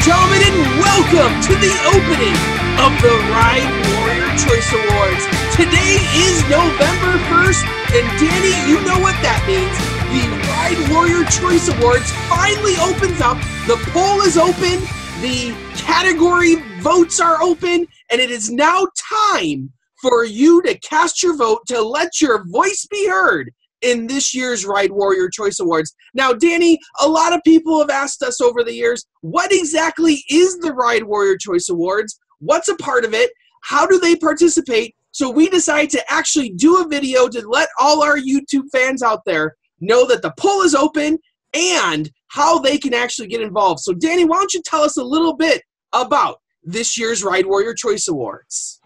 gentlemen, and welcome to the opening of the Ride Warrior Choice Awards. Today is November 1st, and Danny, you know what that means. The Ride Warrior Choice Awards finally opens up. The poll is open, the category votes are open, and it is now time for you to cast your vote to let your voice be heard in this year's Ride Warrior Choice Awards. Now, Danny, a lot of people have asked us over the years, what exactly is the Ride Warrior Choice Awards? What's a part of it? How do they participate? So we decided to actually do a video to let all our YouTube fans out there know that the poll is open and how they can actually get involved. So, Danny, why don't you tell us a little bit about this year's Ride Warrior Choice Awards?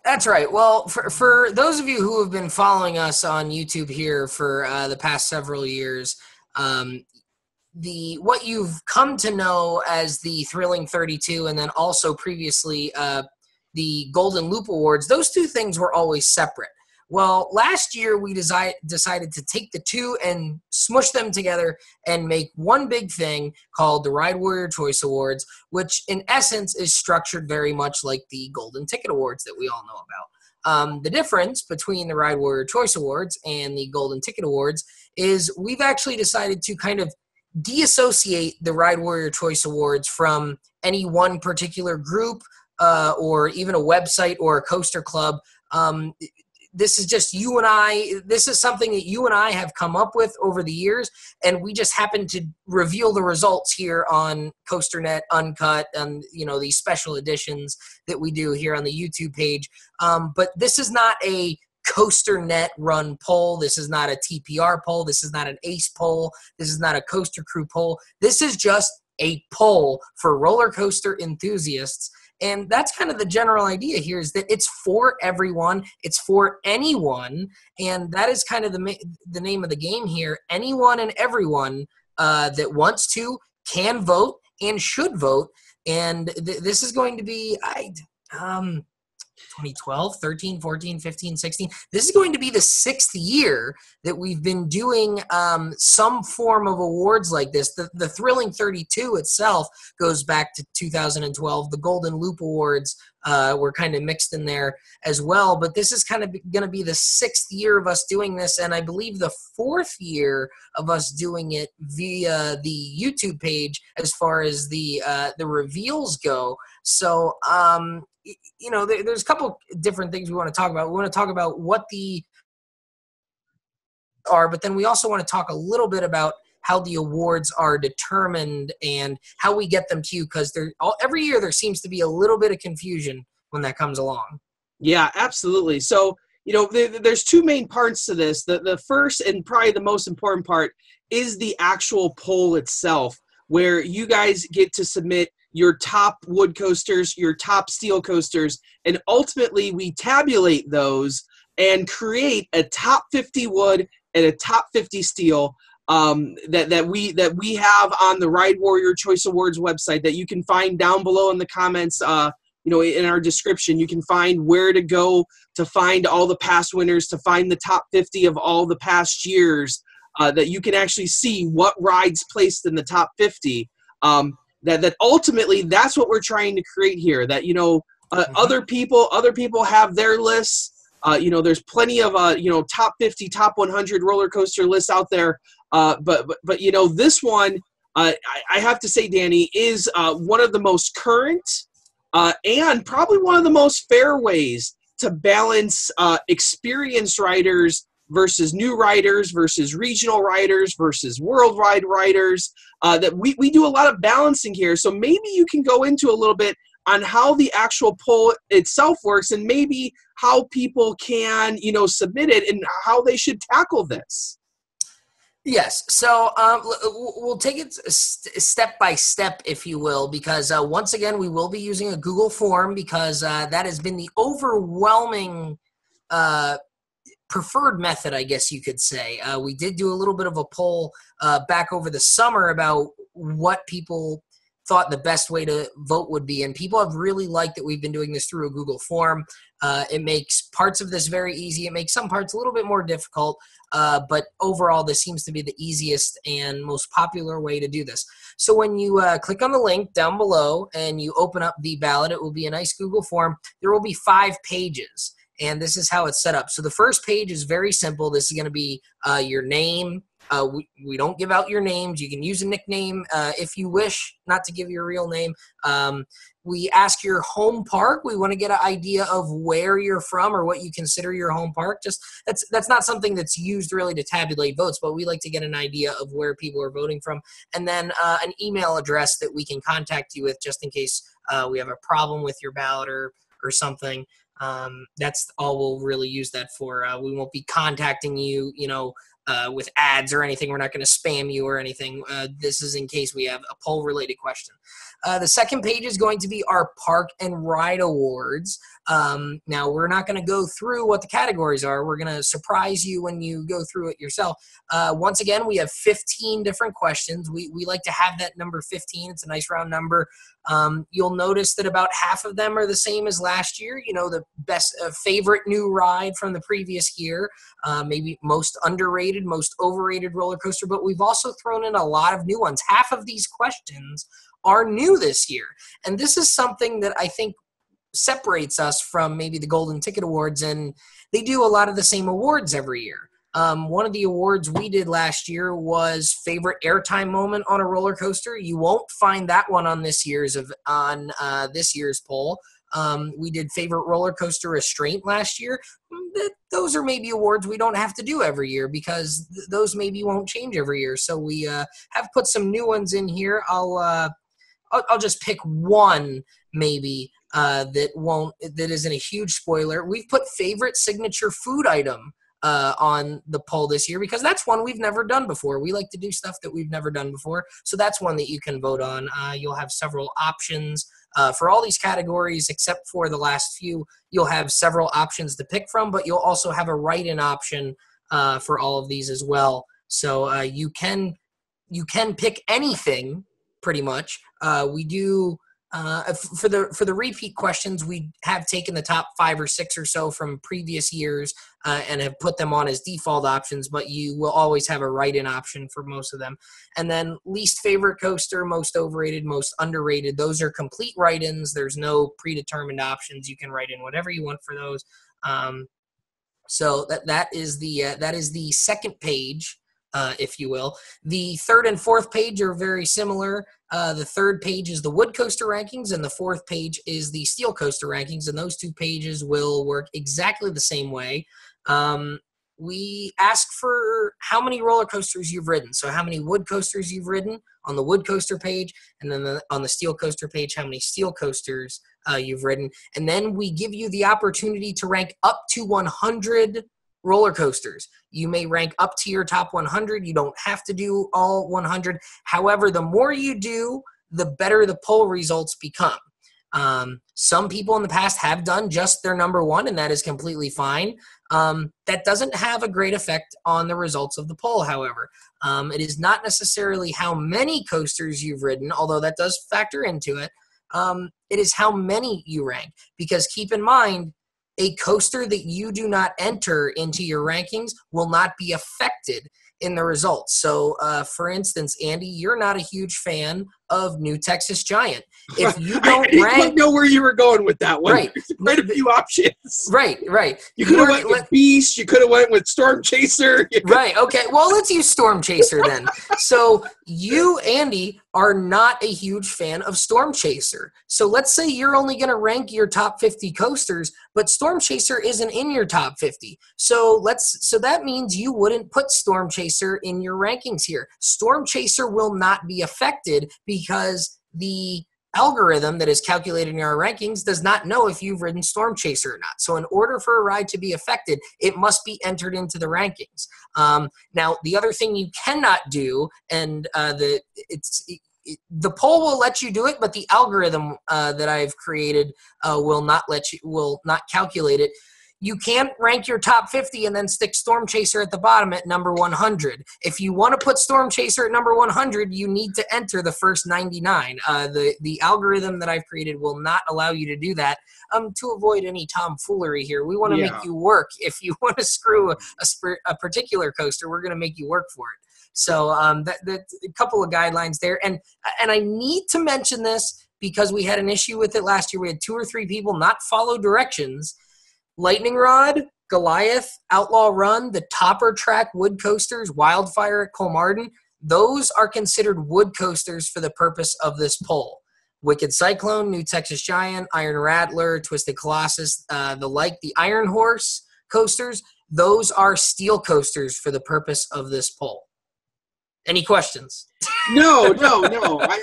That's right. Well, for those of you who have been following us on YouTube here for the past several years, what you've come to know as the Thrilling 32 and then also previously the Golden Loop Awards, those two things were always separate. Well, last year we decided to take the two and smush them together and make one big thing called the Ride Warrior Choice Awards, which in essence is structured very much like the Golden Ticket Awards that we all know about. The difference between the Ride Warrior Choice Awards and the Golden Ticket Awards is we've actually decided to kind of deassociate the Ride Warrior Choice Awards from any one particular group or even a website or a coaster club. This is just you and I. This is something that you and I have come up with over the years, and we just happen to reveal the results here on COASTER-net Uncut and these special editions that we do here on the YouTube page. But this is not a COASTER-net run poll. This is not a TPR poll. This is not an ACE poll. This is not a Coaster Crew poll. This is just a poll for roller coaster enthusiasts. And that's kind of the general idea here, is that it's for everyone. It's for anyone. And that is kind of the name of the game here. Anyone and everyone that wants to can vote and should vote. And this is going to be 2012, 13, 14, 15, 16. This is going to be the 6th year that we've been doing some form of awards like this. The Thrilling 32 itself goes back to 2012. The Golden Loop Awards were kind of mixed in there as well. But this is kind of going to be the 6th year of us doing this, and I believe the 4th year of us doing it via the YouTube page as far as the reveals go. So, there's a couple different things we want to talk about. We want to talk about what the are, but then we also want to talk a little bit about how the awards are determined and how we get them to you, because every year there seems to be a little bit of confusion when that comes along. Yeah, absolutely. So, there's two main parts to this. The first and probably the most important part is the actual poll itself, where you guys get to submit your top wood coasters, your top steel coasters, and ultimately we tabulate those and create a top 50 wood and a top 50 steel that we have on the Ride Warrior Choice Awards website that you can find down below in the comments. In our description, you can find where to go to find all the past winners, to find the top 50 of all the past years, that you can actually see what rides placed in the top 50. That ultimately that's what we're trying to create here. That other people have their lists. There's plenty of top 50, top 100 roller coaster lists out there. But this one, I have to say, Danny, is one of the most current and probably one of the most fair ways to balance experienced riders versus new riders versus regional riders versus worldwide riders. That we do a lot of balancing here. So maybe you can go into a little bit on how the actual poll itself works and maybe how people can, submit it and how they should tackle this. Yes. So we'll take it step by step, if you will, because once again, we will be using a Google form because that has been the overwhelming preferred method, I guess you could say. We did do a little bit of a poll back over the summer about what people thought the best way to vote would be. And people have really liked that we've been doing this through a Google form. It makes parts of this very easy. It makes some parts a little bit more difficult, but overall, this seems to be the easiest and most popular way to do this. So when you click on the link down below and you open up the ballot, it will be a nice Google form. There will be 5 pages, and this is how it's set up. So the first page is very simple. This is going to be your name. We don't give out your names. You can use a nickname if you wish, not to give your real name. We ask your home park. We want to get an idea of where you're from or what you consider your home park. Just that's not something that's used really to tabulate votes, but we like to get an idea of where people are voting from. And then an email address that we can contact you with just in case we have a problem with your ballot or something. That's all we'll really use that for. We won't be contacting you, with ads or anything. We're not going to spam you or anything. This is in case we have a poll-related question. The second page is going to be our Park and Ride Awards. Now, we're not going to go through what the categories are. We're going to surprise you when you go through it yourself. Once again, we have 15 different questions. We like to have that number 15. It's a nice round number. You'll notice that about half of them are the same as last year. The best favorite new ride from the previous year, maybe most underrated, most overrated roller coaster, but we've also thrown in a lot of new ones. Half of these questions are new this year. And this is something that I think separates us from maybe the Golden Ticket Awards, and they do a lot of the same awards every year. One of the awards we did last year was favorite airtime moment on a roller coaster. You won't find that one on this year's poll. We did favorite roller coaster restraint last year. Those are maybe awards we don't have to do every year because those maybe won't change every year. So we have put some new ones in here. I'll just pick one maybe that isn't a huge spoiler. We've put favorite signature food item on the poll this year because that's one we've never done before. We like to do stuff that we've never done before. So that's one that you can vote on. You'll have several options for all these categories except for the last few. You'll have several options to pick from, but you'll also have a write-in option for all of these as well. So you can pick anything pretty much. We do for the repeat questions, we have taken the top 5 or 6 or so from previous years and have put them on as default options, but you will always have a write-in option for most of them. And then least favorite coaster, most overrated, most underrated, those are complete write-ins. There's no predetermined options. You can write in whatever you want for those. So that is the second page, if you will. The third and fourth page are very similar. The third page is the wood coaster rankings, and the fourth page is the steel coaster rankings, and those 2 pages will work exactly the same way. We ask for how many roller coasters you've ridden. So how many wood coasters you've ridden on the wood coaster page, and then on the steel coaster page, how many steel coasters you've ridden. And then we give you the opportunity to rank up to 100 roller coasters. You may rank up to your top 100. You don't have to do all 100. However, the more you do, the better the poll results become. Some people in the past have done just their number 1, and that is completely fine. That doesn't have a great effect on the results of the poll, however. It is not necessarily how many coasters you've ridden, although that does factor into it. It is how many you rank, because keep in mind, a coaster that you do not enter into your rankings will not be affected in the results. So, for instance, Andy, you're not a huge fan of New Texas Giant. If you don't I didn't know where you were going with that one. Right. There's quite a few options. Right. You could have went with Beast. You could have went with Storm Chaser. Right. Okay. Well, let's use Storm Chaser then. So you, Andy, are not a huge fan of Storm Chaser. So let's say you're only going to rank your top 50 coasters, but Storm Chaser isn't in your top 50. So that means you wouldn't put Storm Chaser in your rankings here. Storm Chaser will not be affected because the algorithm that is calculated in our rankings does not know if you've ridden Storm Chaser or not. So in order for a ride to be affected, it must be entered into the rankings. Now, the other thing you cannot do, and the poll will let you do it, but the algorithm that I've created will not calculate it. you can't rank your top 50 and then stick Storm Chaser at the bottom at number 100. If you want to put Storm Chaser at number 100, you need to enter the first 99. The algorithm that I've created will not allow you to do that. To avoid any tomfoolery here, we want to make you work. If you want to screw a particular coaster, we're going to make you work for it. So that's a couple of guidelines there. And I need to mention this because we had an issue with it last year. We had 2 or 3 people not follow directions. Lightning Rod, Goliath, Outlaw Run, the Topper Track wood coasters, Wildfire at Colmarden, those are considered wood coasters for the purpose of this poll. Wicked Cyclone, New Texas Giant, Iron Rattler, Twisted Colossus, the Iron Horse coasters, those are steel coasters for the purpose of this poll. Any questions? No.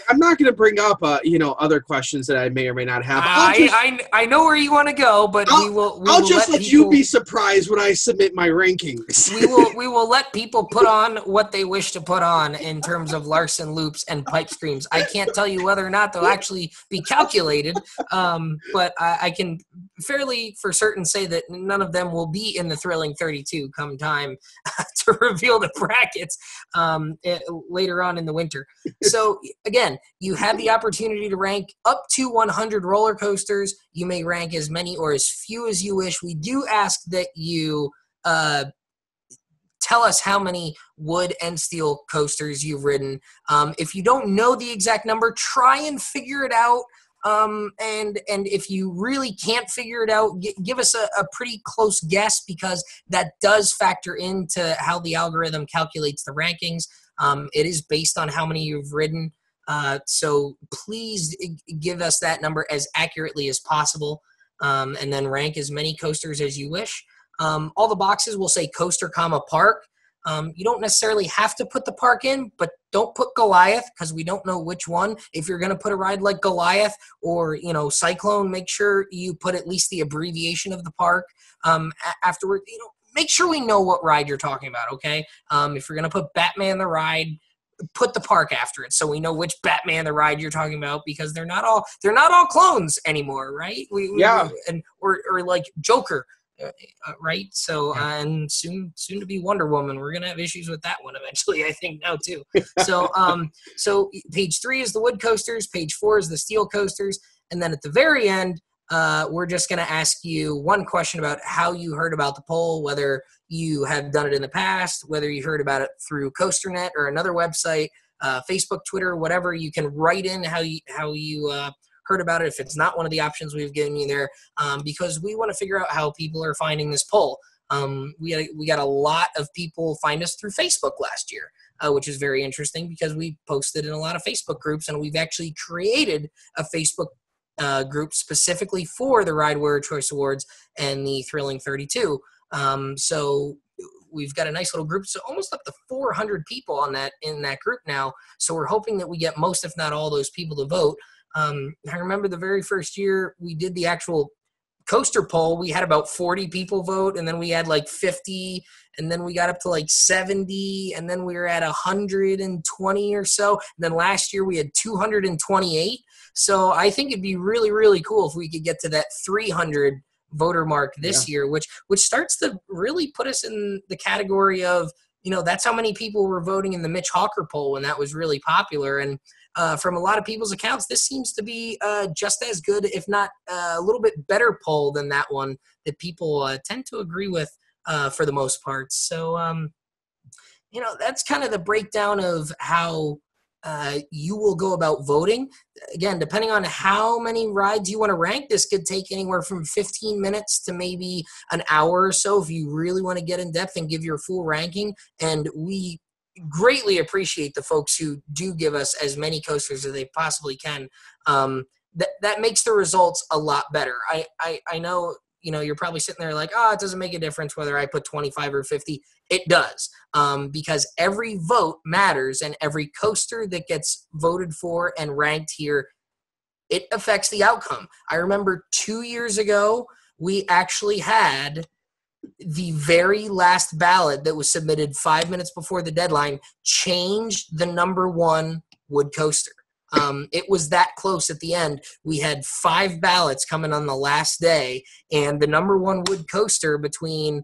I'm not going to bring up, other questions that I may or may not have. I know where you want to go, but I'll just let you be surprised when I submit my rankings. we will let people put on what they wish to put on in terms of Larson loops and pipe screams. I can't tell you whether or not they'll actually be calculated, but I can fairly for certain say that none of them will be in the Thrilling 32 come time to reveal the brackets later on in the winter. So again, you have the opportunity to rank up to 100 roller coasters. You may rank as many or as few as you wish. We do ask that you tell us how many wood and steel coasters you've ridden. If you don't know the exact number, try and figure it out. And if you really can't figure it out, give us a pretty close guess, because that does factor into how the algorithm calculates the rankings. It is based on how many you've ridden. So please give us that number as accurately as possible, and then rank as many coasters as you wish. All the boxes will say coaster, park. You don't necessarily have to put the park in, but don't put Goliath, because we don't know which one. If you're going to put a ride like Goliath or, Cyclone, make sure you put at least the abbreviation of the park afterward. Make sure we know what ride you're talking about, okay? If you're going to put Batman the Ride, put the park after it so we know which Batman the Ride you're talking about, because they're not all clones anymore, right? Or like Joker. Right, so and soon to be Wonder Woman. We're gonna have issues with that one eventually, I think, now too. So so page 3 is the wood coasters, page 4 is the steel coasters, and then at the very end we're just gonna ask you one question about how you heard about the poll, whether you have done it in the past, whether you heard about it through COASTER.net or another website, Facebook, Twitter, whatever. You can write in how you heard about it if it's not one of the options we've given you there, because we want to figure out how people are finding this poll. We got a lot of people find us through Facebook last year, which is very interesting because we posted in a lot of Facebook groups, and we've actually created a Facebook group specifically for the Ride Warrior Choice Awards and the Thrilling 32. So we've got a nice little group, so almost up to 400 people in that group now. So we're hoping that we get most, if not all, those people to vote. I remember the very first year we did the actual coaster poll, we had about 40 people vote, and then we had like 50, and then we got up to like 70, and then we were at 120 or so. And then last year we had 228. So I think it'd be really, really cool if we could get to that 300 voter mark this year, which starts to really put us in the category of, that's how many people were voting in the Mitch Hawker poll when that was really popular. And from a lot of people's accounts, this seems to be just as good, if not a little bit better poll than that one that people tend to agree with for the most part. So, that's kind of the breakdown of how you will go about voting. Again, depending on how many rides you want to rank, this could take anywhere from 15 minutes to maybe an hour or so if you really want to get in depth and give your full ranking. And we greatly appreciate the folks who do give us as many coasters as they possibly can. That makes the results a lot better. I know, you're probably sitting there like, it doesn't make a difference whether I put 25 or 50. It does, because every vote matters, and every coaster that gets voted for and ranked here, it affects the outcome. I remember 2 years ago, we actually had the very last ballot that was submitted 5 minutes before the deadline changed the number 1 wood coaster. It was that close at the end. We had 5 ballots coming on the last day, and the number 1 wood coaster between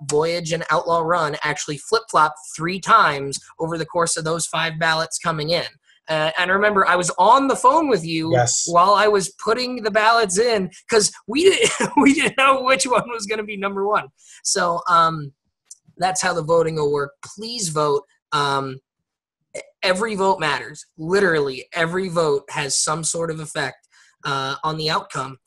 Voyage and Outlaw Run actually flip-flopped 3 times over the course of those 5 ballots coming in. And remember, I was on the phone with you while I was putting the ballots in, because we didn't know which one was going to be number 1. So that's how the voting will work. Please vote. Every vote matters. Literally, every vote has some sort of effect on the outcome.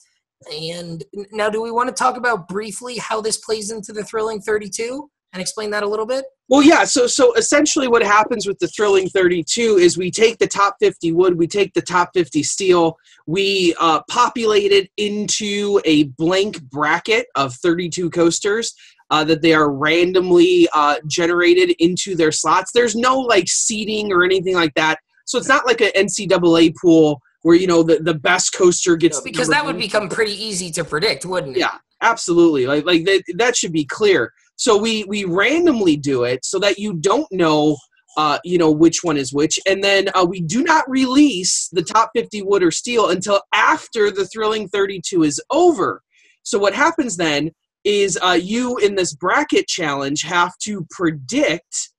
And now, do we want to talk about briefly how this plays into the Thrilling 32 and explain that a little bit? Well, yeah. So essentially what happens with the Thrilling 32 is we take the top 50 wood, we take the top 50 steel, we populate it into a blank bracket of 32 coasters that they are randomly generated into their slots. There's no like seeding or anything like that. So it's not like an NCAA pool where, you know, the best coaster gets... because that would become pretty easy to predict, wouldn't it? Yeah, absolutely. Like that should be clear. So we randomly do it so that you don't know, you know, which one is which. And then we do not release the top 50 wood or steel until after the Thrilling 32 is over. So what happens then is you in this bracket challenge have to predict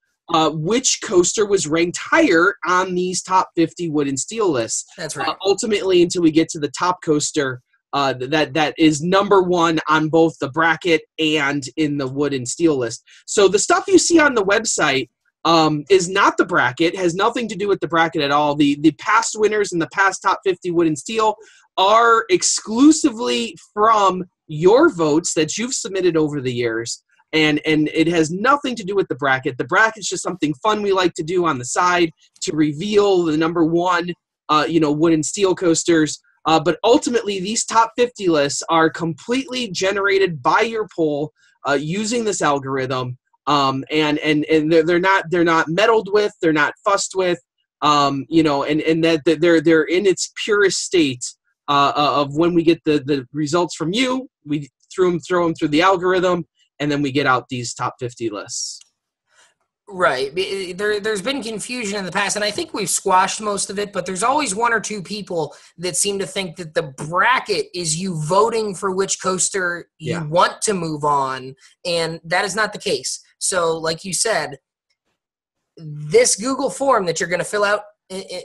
which coaster was ranked higher on these top 50 wood and steel lists. That's right. Ultimately, until we get to the top coaster that is number 1 on both the bracket and in the wood and steel list. So the stuff you see on the website is not the bracket, has nothing to do with the bracket at all. The past winners and the past top 50 wood and steel are exclusively from your votes that you've submitted over the years. And it has nothing to do with the bracket. The bracket's just something fun we like to do on the side to reveal the number 1, you know, wood and steel coasters. But ultimately, these top 50 lists are completely generated by your poll using this algorithm, and they're not meddled with, they're not fussed with, you know, and that they're in its purest state of when we get the results from you, we throw them through the algorithm. And then we get out these top 50 lists. Right. There's been confusion in the past, and I think we've squashed most of it, but there's always 1 or 2 people that seem to think that the bracket is you voting for which coaster you want to move on, and that is not the case. So, like you said, this Google form that you're going to fill out,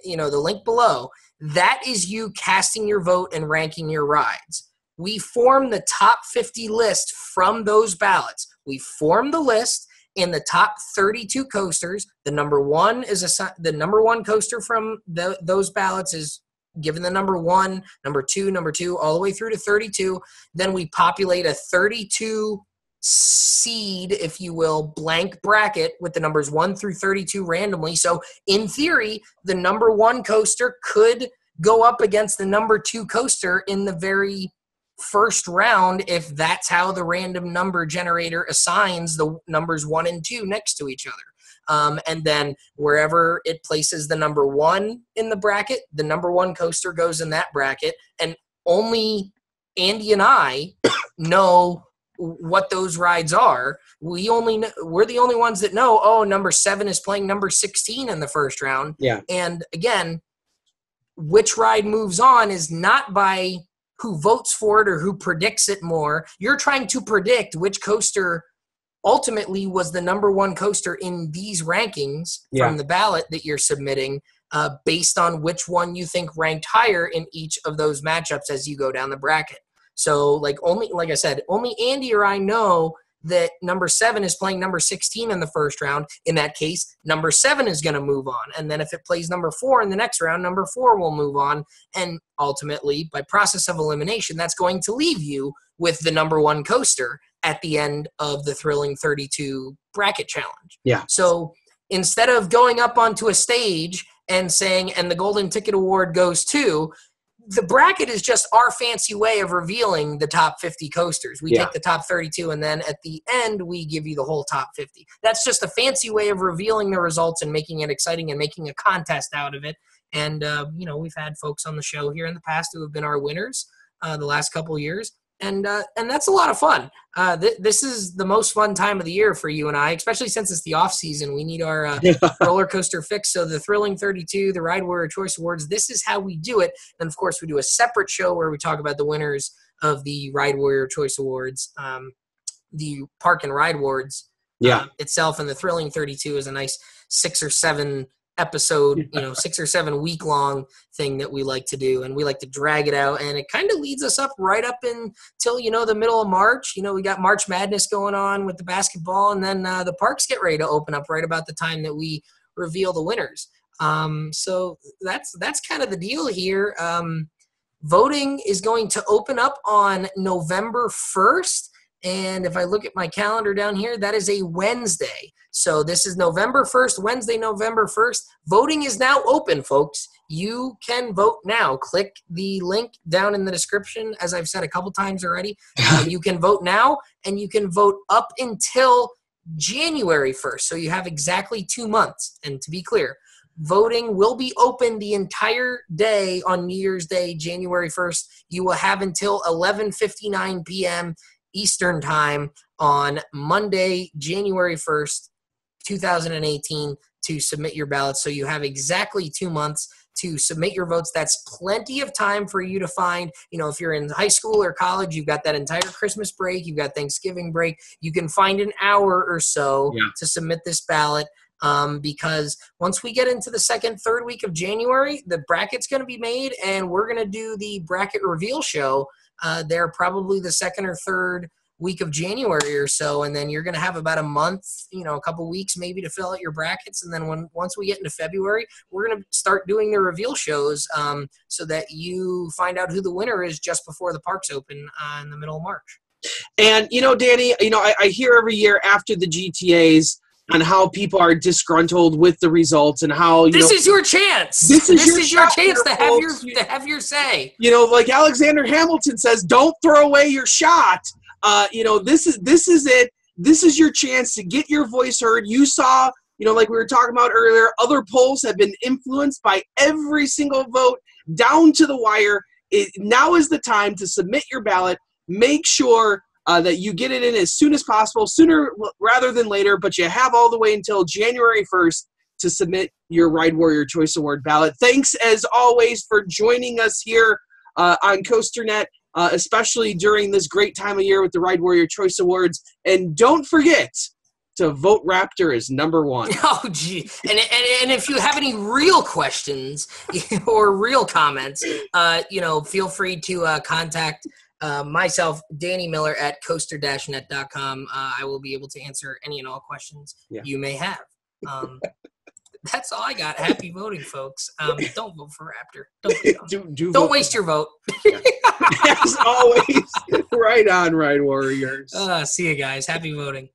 you know, the link below, that is you casting your vote and ranking your rides. We form the top 50 list from those ballots. We form the list in the top 32 coasters. The number 1 is the number 1 coaster from those ballots is given the number 1, number 2, all the way through to 32. Then we populate a 32 seed, if you will, blank bracket with the numbers 1 through 32 randomly. So in theory, the number 1 coaster could go up against the number 2 coaster in the very first round if that's how the random number generator assigns the numbers 1 and 2 next to each other. And then wherever it places the number 1 in the bracket, the number 1 coaster goes in that bracket, and only Andy and I know what those rides are. We're the only ones that know, oh, number 7 is playing number 16 in the first round. Yeah. And again, which ride moves on is not by who votes for it or who predicts it more. You're trying to predict which coaster ultimately was the number 1 coaster in these rankings from the ballot that you're submitting, based on which one you think ranked higher in each of those matchups as you go down the bracket. So like I said, only Andy or I know that number 7 is playing number 16 in the first round. In that case, number 7 is going to move on. And then if it plays number 4 in the next round, number 4 will move on. And ultimately, by process of elimination, that's going to leave you with the number 1 coaster at the end of the Thrilling 32 bracket challenge. Yeah. So instead of going up onto a stage and saying, and the Golden Ticket Award goes to, the bracket is just our fancy way of revealing the top 50 coasters. We take the top 32, and then at the end, we give you the whole top 50. That's just a fancy way of revealing the results and making it exciting and making a contest out of it. And, you know, we've had folks on the show here in the past who have been our winners the last couple of years. And that's a lot of fun. This is the most fun time of the year for you and I, especially since it's the off season. We need our roller coaster fix. So the Thrilling 32, the Ride Warrior Choice Awards, this is how we do it. And of course, we do a separate show where we talk about the winners of the Ride Warrior Choice Awards, the Park and Ride Awards itself. And the Thrilling 32 is a nice 6 or 7 episode, 6 or 7 week long thing that we like to do, and we like to drag it out, and it kind of leads us up right up until the middle of March. We got March Madness going on with the basketball, and then the parks get ready to open up right about the time that we reveal the winners. So that's kind of the deal here. Voting is going to open up on November 1st. And if I look at my calendar down here, that is a Wednesday. So this is November 1st, Wednesday, November 1st. Voting is now open, folks. You can vote now. Click the link down in the description. As I've said a couple times already, you can vote now, and you can vote up until January 1st. So you have exactly 2 months. And to be clear, voting will be open the entire day on New Year's Day, January 1st. You will have until 11:59 p.m. Eastern Time on Monday, January 1st, 2018 to submit your ballots. So you have exactly 2 months to submit your votes. That's plenty of time for you to find, if you're in high school or college, you've got that entire Christmas break, you've got Thanksgiving break, you can find an hour or so to submit this ballot. Because once we get into the second, third week of January, the bracket's going to be made, and we're going to do the bracket reveal show there probably the second or third week of January or so, and then you're going to have about a month, a couple weeks maybe to fill out your brackets, and then once we get into February, we're going to start doing the reveal shows so that you find out who the winner is just before the parks open in the middle of March. And, Danny, I hear every year after the GTAs on how people are disgruntled with the results and how this is your chance. This is your chance to have your say. Like Alexander Hamilton says, don't throw away your shot. This is it. This is your chance to get your voice heard. You saw, like we were talking about earlier, other polls have been influenced by every single vote down to the wire. Now is the time to submit your ballot. Make sure that you get it in as soon as possible, sooner rather than later, but you have all the way until January 1st to submit your Ride Warrior Choice Award ballot. Thanks, as always, for joining us here on COASTER-net, especially during this great time of year with the Ride Warrior Choice Awards. And don't forget to vote Raptor as number 1. Oh, gee. And if you have any real questions or real comments, feel free to contact myself, Danny Miller, at COASTER-net.com. I will be able to answer any and all questions you may have. That's all I got. Happy voting, folks. Don't vote for Raptor. Don't waste your vote. As always, right on, Ride Warriors. See you guys. Happy voting.